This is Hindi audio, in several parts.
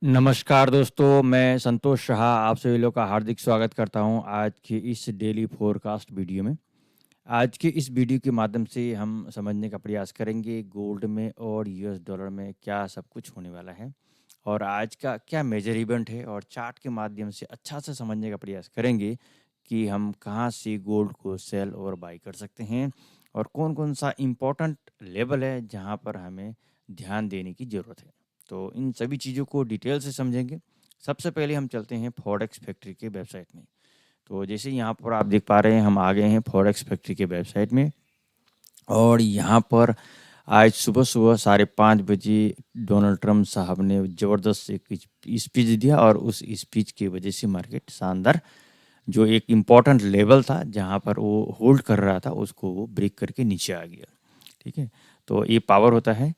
नमस्कार दोस्तों, मैं संतोष शाह आप सभी लोग का हार्दिक स्वागत करता हूं आज की इस डेली फोरकास्ट वीडियो में। आज के इस वीडियो के माध्यम से हम समझने का प्रयास करेंगे गोल्ड में और यूएस डॉलर में क्या सब कुछ होने वाला है और आज का क्या मेजर इवेंट है, और चार्ट के माध्यम से अच्छा से समझने का प्रयास करेंगे कि हम कहां से गोल्ड को सेल और बाई कर सकते हैं और कौन कौन सा इम्पोर्टेंट लेवल है जहां पर हमें ध्यान देने की ज़रूरत है। तो इन सभी चीज़ों को डिटेल से समझेंगे। सबसे पहले हम चलते हैं फॉरेक्स फैक्ट्री के वेबसाइट में। तो जैसे यहाँ पर आप देख पा रहे हैं, हम आ गए हैं फॉरेक्स फैक्ट्री के वेबसाइट में और यहाँ पर आज सुबह-सुबह 5:30 बजे डोनाल्ड ट्रम्प साहब ने ज़बरदस्त एक स्पीच दिया और उस स्पीच की वजह से मार्केट शानदार जो एक इम्पोर्टेंट लेवल था जहाँ पर वो होल्ड कर रहा था उसको वो ब्रेक करके नीचे आ गया। ठीक है? तो ये पावर होता है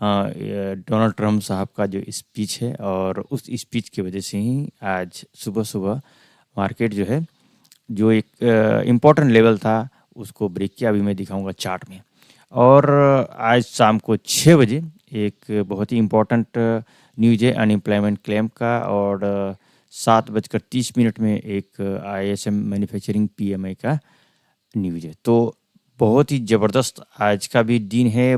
डोनाल्ड ट्रम्प साहब का जो स्पीच है, और उस स्पीच की वजह से ही आज सुबह-सुबह मार्केट जो है, जो एक इम्पोर्टेंट लेवल था उसको ब्रेक किया। अभी मैं दिखाऊंगा चार्ट में। और आज शाम को 6 बजे एक बहुत ही इम्पोर्टेंट न्यूज़ है अनएम्प्लॉयमेंट क्लेम का, और 7:30 में एक आईएसएम मैन्युफैक्चरिंग पीएमआई का न्यूज़ है। तो बहुत ही ज़बरदस्त आज का भी दिन है।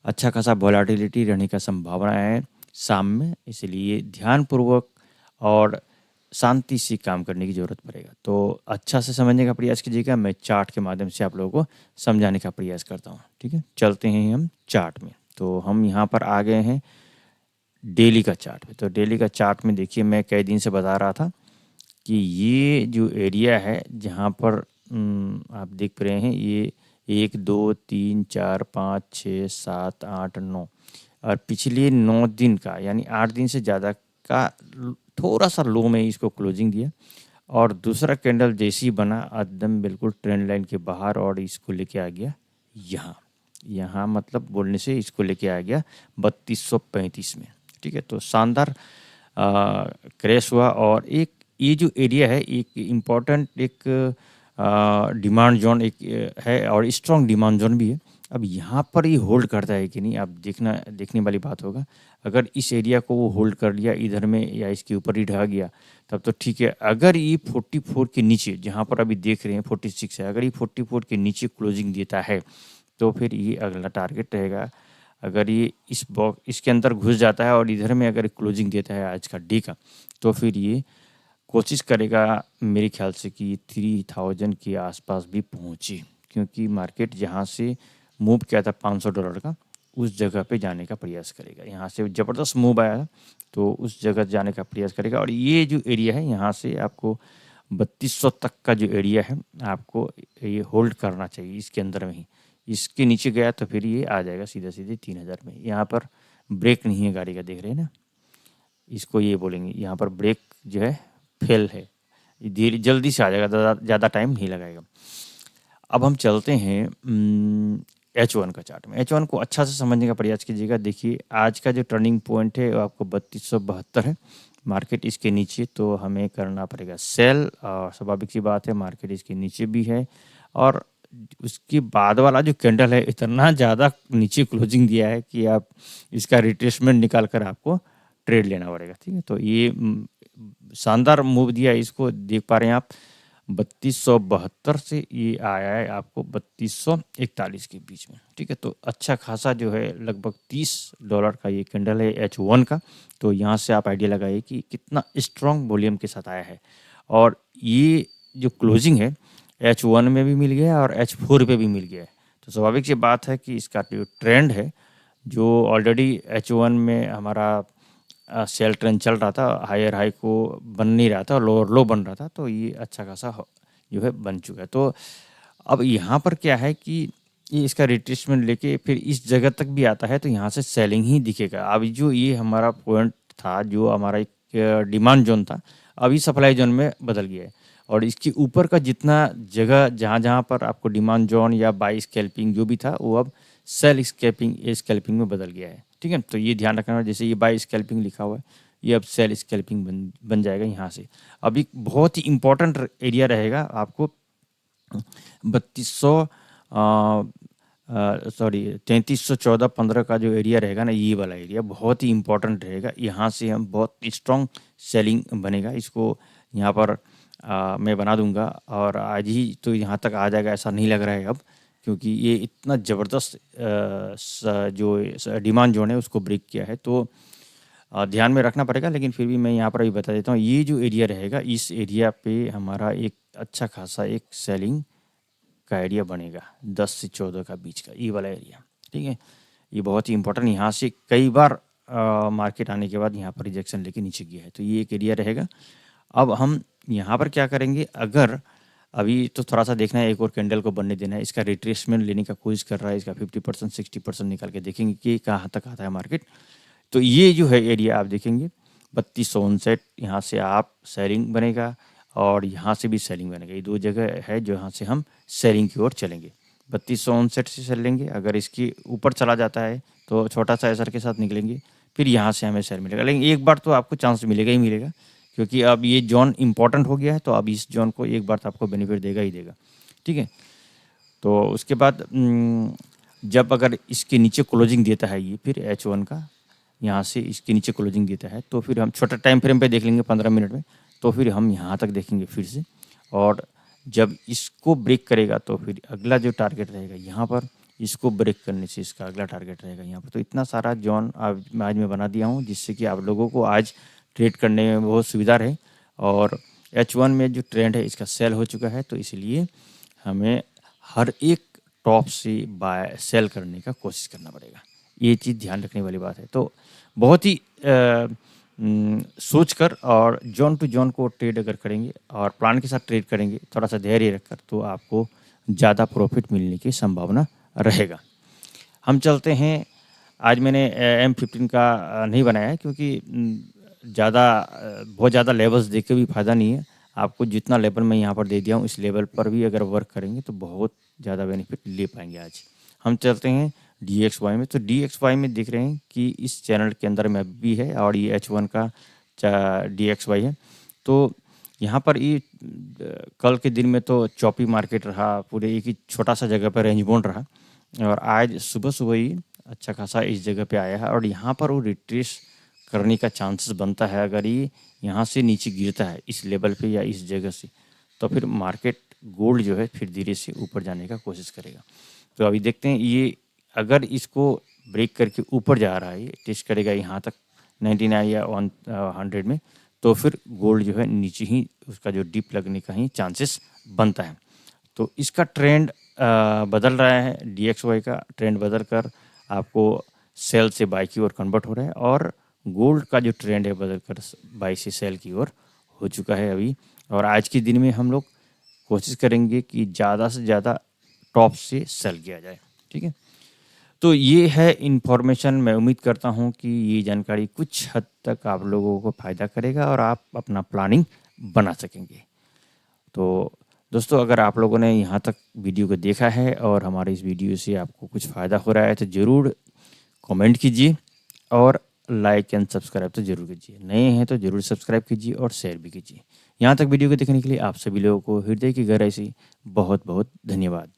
अच्छा खासा वोलेटिलिटी रहने का संभावना है शाम में, इसलिए ध्यानपूर्वक और शांति से काम करने की ज़रूरत पड़ेगा। तो अच्छा से समझने का प्रयास कीजिएगा। मैं चार्ट के माध्यम से आप लोगों को समझाने का प्रयास करता हूँ। ठीक है, चलते हैं हम चार्ट में। तो हम यहाँ पर आ गए हैं डेली का चार्ट में। तो डेली का चार्ट में देखिए, मैं कई दिन से बता रहा था कि ये जो एरिया है जहाँ पर आप देख रहे हैं, ये 1 2 3 4 5 6 7 8 9 और पिछले 9 दिन का यानी 8 दिन से ज़्यादा का थोड़ा सा लो में इसको क्लोजिंग दिया, और दूसरा कैंडल जैसे ही बना एकदम बिल्कुल ट्रेंड लाइन के बाहर, और इसको लेके आ गया यहाँ। यहाँ मतलब बोलने से इसको लेके आ गया 3235 में। ठीक है, तो शानदार क्रैश हुआ, और एक ये जो एरिया है एक इम्पॉर्टेंट एक डिमांड जोन एक है और स्ट्रॉन्ग डिमांड जोन भी है। अब यहाँ पर ये होल्ड करता है कि नहीं, अब देखने वाली बात होगा। अगर इस एरिया को वो होल्ड कर लिया इधर में या इसके ऊपर ही ढह गया तब तो ठीक है। अगर ये 44 के नीचे, जहाँ पर अभी देख रहे हैं 46 है, अगर ये 44 के नीचे क्लोजिंग देता है तो फिर ये अगला टारगेट रहेगा। अगर ये इस बॉक्स इसके अंदर घुस जाता है और इधर में अगर क्लोजिंग देता है आज का डे का, तो फिर ये कोशिश करेगा मेरे ख्याल से कि 3000 के आसपास भी पहुंचे, क्योंकि मार्केट जहां से मूव किया था $500 का, उस जगह पे जाने का प्रयास करेगा। यहाँ से ज़बरदस्त मूव आया तो उस जगह जाने का प्रयास करेगा, और ये जो एरिया है यहाँ से आपको 3200 तक का जो एरिया है आपको ये होल्ड करना चाहिए इसके अंदर में ही। इसके नीचे गया तो फिर ये आ जाएगा सीधा सीधे 3000 में। यहाँ पर ब्रेक नहीं है गाड़ी का, देख रहे हैं ना, इसको ये बोलेंगे यहाँ पर ब्रेक जो है फेल है। ये धीरे जल्दी से आ जाएगा, ज़्यादा टाइम नहीं लगाएगा। अब हम चलते हैं H1 का चार्ट में। H1 को अच्छा से समझने का प्रयास कीजिएगा। देखिए आज का जो टर्निंग पॉइंट है वो आपको 3272 है। मार्केट इसके नीचे, तो हमें करना पड़ेगा सेल, और स्वाभाविक सी बात है मार्केट इसके नीचे भी है। और उसके बाद वाला जो कैंडल है इतना ज़्यादा नीचे क्लोजिंग दिया है कि आप इसका रिट्रेसमेंट निकाल कर आपको ट्रेड लेना पड़ेगा। ठीक है, तो ये शानदार मूव दिया है, इसको देख पा रहे हैं आप। 3272 से ये आया है आपको 3241 के बीच में। ठीक है, तो अच्छा खासा जो है लगभग $30 का ये कैंडल है H1 का। तो यहाँ से आप आइडिया लगाइए कि कितना स्ट्रॉन्ग वॉल्यूम के साथ आया है, और ये जो क्लोजिंग है H1 में भी मिल गया और H4 पे भी मिल गया है। तो स्वाभाविक सी बात है कि इसका जो ट्रेंड है, जो ऑलरेडी H1 में हमारा सेल ट्रेंड चल रहा था, हायर हाई को बन नहीं रहा था, लोअर लो बन रहा था, तो ये अच्छा खासा जो है बन चुका है। तो अब यहाँ पर क्या है कि ये इसका रिट्रेसमेंट लेके फिर इस जगह तक भी आता है, तो यहाँ से सेलिंग ही दिखेगा। अब जो ये हमारा पॉइंट था, जो हमारा एक डिमांड जोन था, अभी सप्लाई जोन में बदल गया है, और इसके ऊपर का जितना जगह जहाँ जहाँ पर आपको डिमांड जोन या बाई स्कैल्पिंग जो भी था, वो अब सेल स्कैल्पिंग में बदल गया है। ठीक है, तो ये ध्यान रखना। जैसे ये बाई स्कैल्पिंग लिखा हुआ है, ये अब सेल स्कैल्पिंग बन जाएगा यहाँ से। अब एक बहुत ही इंपॉर्टेंट एरिया रहेगा आपको 3200 सॉरी 3314-15 का जो एरिया रहेगा ना, ये वाला एरिया बहुत ही इम्पोर्टेंट रहेगा। यहाँ से हम बहुत स्ट्रॉन्ग सेलिंग बनेगा। इसको यहाँ पर मैं बना दूंगा और आज ही तो यहाँ तक आ जाएगा ऐसा नहीं लग रहा है अब, क्योंकि ये इतना ज़बरदस्त जो डिमांड जोन है उसको ब्रेक किया है। तो ध्यान में रखना पड़ेगा, लेकिन फिर भी मैं यहाँ पर अभी बता देता हूँ। ये जो एरिया रहेगा, इस एरिया पे हमारा एक अच्छा खासा एक सेलिंग का एरिया बनेगा 10 से 14 का बीच का, ये वाला एरिया। ठीक है, ये बहुत ही इंपॉर्टेंट। यहाँ से कई बार मार्केट आने के बाद यहाँ पर रिजेक्शन लेके नीचे गया है, तो ये एक एरिया रहेगा। अब हम यहाँ पर क्या करेंगे, अगर अभी तो थोड़ा सा देखना है, एक और कैंडल को बनने देना है, इसका रिट्रेसमेंट लेने का कोशिश कर रहा है, इसका 50% 60% निकाल के देखेंगे कि कहाँ तक आता है मार्केट। तो ये जो है एरिया आप देखेंगे 3259, यहाँ से आप सेलिंग बनेगा और यहाँ से भी सेलिंग बनेगा। ये दो जगह है जो यहाँ से हम सेलिंग की ओर चलेंगे। 3259 से सेल लेंगे, अगर इसके ऊपर चला जाता है तो छोटा सा एसर के साथ निकलेंगे, फिर यहाँ से हमें सेल मिलेगा। लेकिन एक बार तो आपको चांस मिलेगा ही मिलेगा, क्योंकि अब ये जोन इंपॉर्टेंट हो गया है, तो अब इस जोन को एक बार तो आपको बेनिफिट देगा ही देगा। ठीक है, तो उसके बाद जब अगर इसके नीचे क्लोजिंग देता है ये, फिर H1 का यहाँ से इसके नीचे क्लोजिंग देता है, तो फिर हम छोटा टाइम फ्रेम पे देख लेंगे 15 मिनट में, तो फिर हम यहाँ तक देखेंगे फिर से। और जब इसको ब्रेक करेगा तो फिर अगला जो टारगेट रहेगा यहाँ पर, इसको ब्रेक करने से इसका अगला टारगेट रहेगा यहाँ पर। तो इतना सारा जोन आज मैं बना दिया हूँ, जिससे कि आप लोगों को आज ट्रेड करने में बहुत सुविधा रहे। और H1 में जो ट्रेंड है इसका सेल हो चुका है, तो इसलिए हमें हर एक टॉप से बाय सेल करने का कोशिश करना पड़ेगा। ये चीज़ ध्यान रखने वाली बात है। तो बहुत ही सोच कर और जोन टू जोन को ट्रेड अगर करेंगे और प्लान के साथ ट्रेड करेंगे, थोड़ा सा धैर्य रखकर, तो आपको ज़्यादा प्रॉफिट मिलने की संभावना रहेगा। हम चलते हैं, आज मैंने M15 का नहीं बनाया है, क्योंकि बहुत ज़्यादा लेवल्स देख के भी फ़ायदा नहीं है। आपको जितना लेवल मैं यहाँ पर दे दिया हूँ, इस लेवल पर भी अगर वर्क करेंगे तो बहुत ज़्यादा बेनिफिट ले पाएंगे। आज हम चलते हैं DXY में। तो DXY में देख रहे हैं कि इस चैनल के अंदर में भी है और ये H1 का DXY है। तो यहाँ पर ये कल के दिन में तो चॉपी मार्केट रहा, पूरे एक ही छोटा सा जगह पर रेंज बाउंड रहा, और आज सुबह सुबह ही अच्छा खासा इस जगह पे आया है और यहाँ पर वो रिट्रेस करने का चांसेस बनता है। अगर ये यहाँ से नीचे गिरता है इस लेवल पे या इस जगह से, तो फिर मार्केट गोल्ड जो है फिर धीरे से ऊपर जाने का कोशिश करेगा। तो अभी देखते हैं, ये अगर इसको ब्रेक करके ऊपर जा रहा है, ये टेस्ट करेगा यहाँ तक 99 या 100 में, तो फिर गोल्ड जो है नीचे ही उसका जो डिप लगने का ही चांसेस बनता है। तो इसका ट्रेंड बदल रहा है, DXY का ट्रेंड बदल कर आपको सेल से बाई की ओर कन्वर्ट हो रहा है, और गोल्ड का जो ट्रेंड है बदल कर बाई से सेल की ओर हो चुका है अभी। और आज के दिन में हम लोग कोशिश करेंगे कि ज़्यादा से ज़्यादा टॉप से सेल किया जाए। ठीक है, तो ये है इन्फॉर्मेशन। मैं उम्मीद करता हूँ कि ये जानकारी कुछ हद तक आप लोगों को फ़ायदा करेगा और आप अपना प्लानिंग बना सकेंगे। तो दोस्तों, अगर आप लोगों ने यहाँ तक वीडियो को देखा है और हमारे इस वीडियो से आपको कुछ फ़ायदा हो रहा है, तो ज़रूर कमेंट कीजिए और लाइक एंड सब्सक्राइब तो ज़रूर कीजिए। नए हैं तो ज़रूर सब्सक्राइब कीजिए और शेयर भी कीजिए। यहाँ तक वीडियो को देखने के लिए आप सभी लोगों को हृदय की गहराई से बहुत बहुत धन्यवाद।